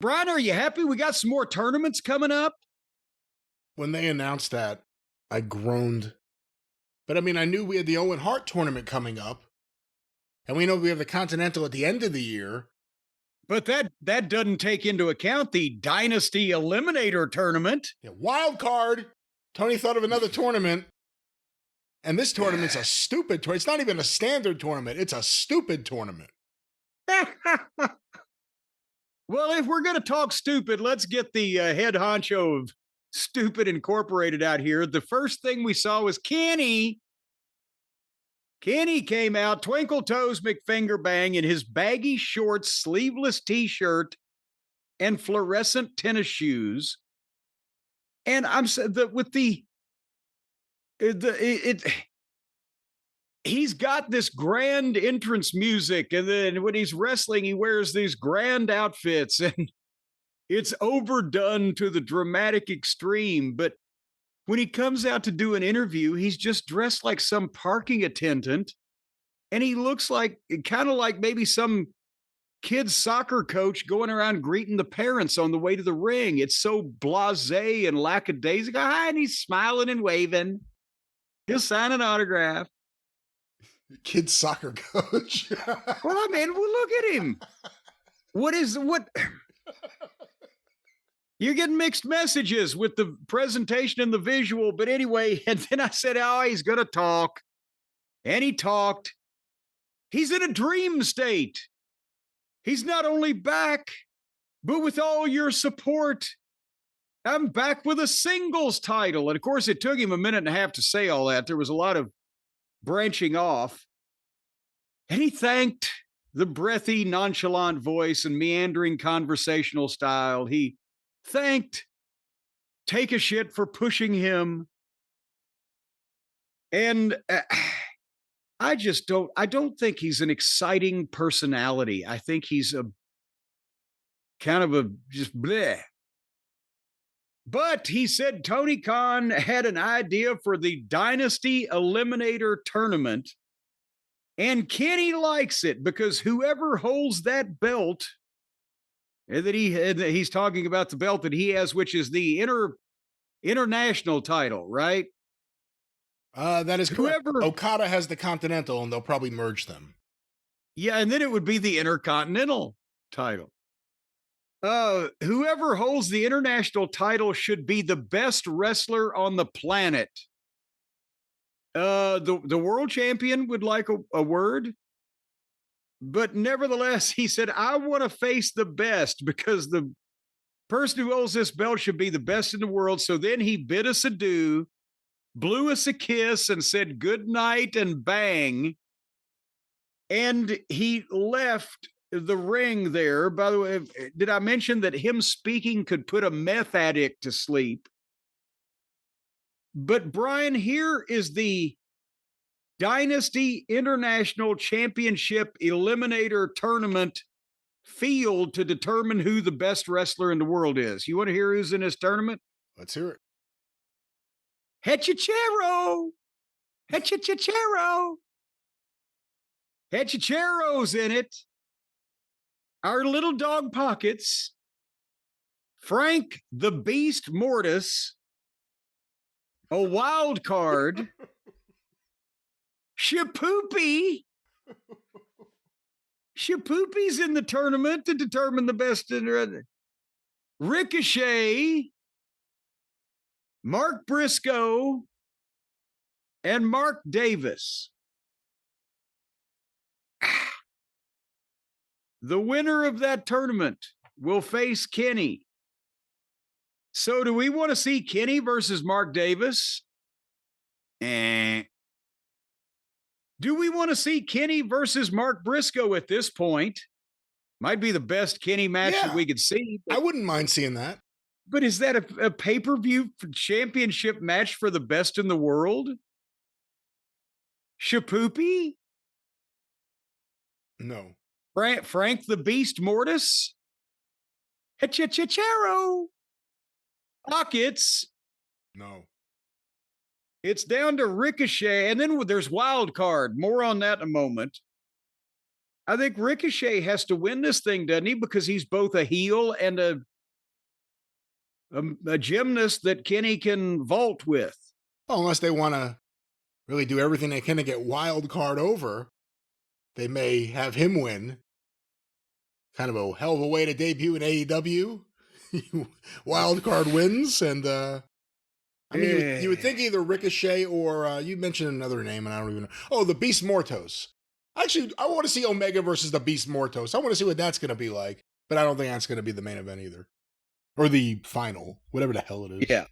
Brian, are you happy we got some more tournaments coming up? When they announced that, I groaned. But I mean, I knew we had the Owen Hart tournament coming up. And we know we have the Continental at the end of the year. But that doesn't take into account the Dynasty Eliminator Tournament. Yeah, wild card. Tony thought of another tournament. And this tournament's a stupid tournament. It's not even a standard tournament. It's a stupid tournament. Well, if we're going to talk stupid, let's get the head honcho of Stupid Incorporated out here. The first thing we saw was Kenny. Kenny came out, Twinkle Toes McFingerbang, in his baggy shorts, sleeveless t-shirt, and fluorescent tennis shoes. And I'm with he's got this grand entrance music, and then when he's wrestling, he wears these grand outfits, and it's overdone to the dramatic extreme. But when he comes out to do an interview, he's just dressed like some parking attendant, and he looks like kind of like maybe some kid's soccer coach going around greeting the parents on the way to the ring. It's so blasé and lackadaisical. Hi, and he's smiling and waving. He'll sign an autograph. Kid's soccer coach. Well, I mean, well, look at him. What? You're getting mixed messages with the presentation and the visual. But anyway, and then I said, oh, he's going to talk. And he talked. He's in a dream state. He's not only back, but with all your support. I'm back with a singles title. And of course, it took him a minute and a half to say all that. There was a lot of branching off. And he thanked the breathy, nonchalant voice and meandering conversational style. He thanked Take a Shit for pushing him. And I don't think he's an exciting personality. I think he's a kind of a just bleh. But he said Tony Khan had an idea for the Dynasty Eliminator Tournament, and Kenny likes it because whoever holds that belt, and that he's talking about the belt that he has, which is the international title, right? That is correct. Okada has the Continental, and they'll probably merge them. Yeah, and then it would be the Intercontinental title. Whoever holds the international title should be the best wrestler on the planet. The world champion would like a word, but nevertheless, he said, I want to face the best because the person who holds this belt should be the best in the world. So then he bid us adieu, blew us a kiss, and said good night and bang. And he left the ring there. By the way, did I mention that him speaking could put a meth addict to sleep? But Brian, here is the Dynasty International Championship Eliminator Tournament field to determine who the best wrestler in the world is. You want to hear who's in this tournament? Let's hear it. Hechicero! Hechicero! Hechichero's in it. Our little dog pockets, Frank the Beast Mortis, a wild card, Shapoopy. Shapoopy's in the tournament to determine the best. Ricochet, Mark Briscoe, and Mark Davis. The winner of that tournament will face Kenny. So do we want to see Kenny versus Mark Davis? Do we want to see Kenny versus Mark Briscoe at this point? Might be the best Kenny match that we could see. I wouldn't mind seeing that. But is that a pay-per-view championship match for the best in the world? Shapoopy? No. Frank the Beast Mortis? Hechicero? Pockets? No. It's down to Ricochet, and then there's Wild Card. More on that in a moment. I think Ricochet has to win this thing, doesn't he? Because he's both a heel and a gymnast that Kenny can vault with. Well, unless they want to really do everything they can to get Wild Card over, they may have him win. Kind of a hell of a way to debut in AEW. Wild Card wins, and I mean, you would think either Ricochet or you mentioned another name, and I don't even know. Oh, the Beast Mortos. Actually, I want to see Omega versus the Beast Mortos. I want to see what that's going to be like, but I don't think that's going to be the main event either. Or the final, whatever the hell it is. Yeah.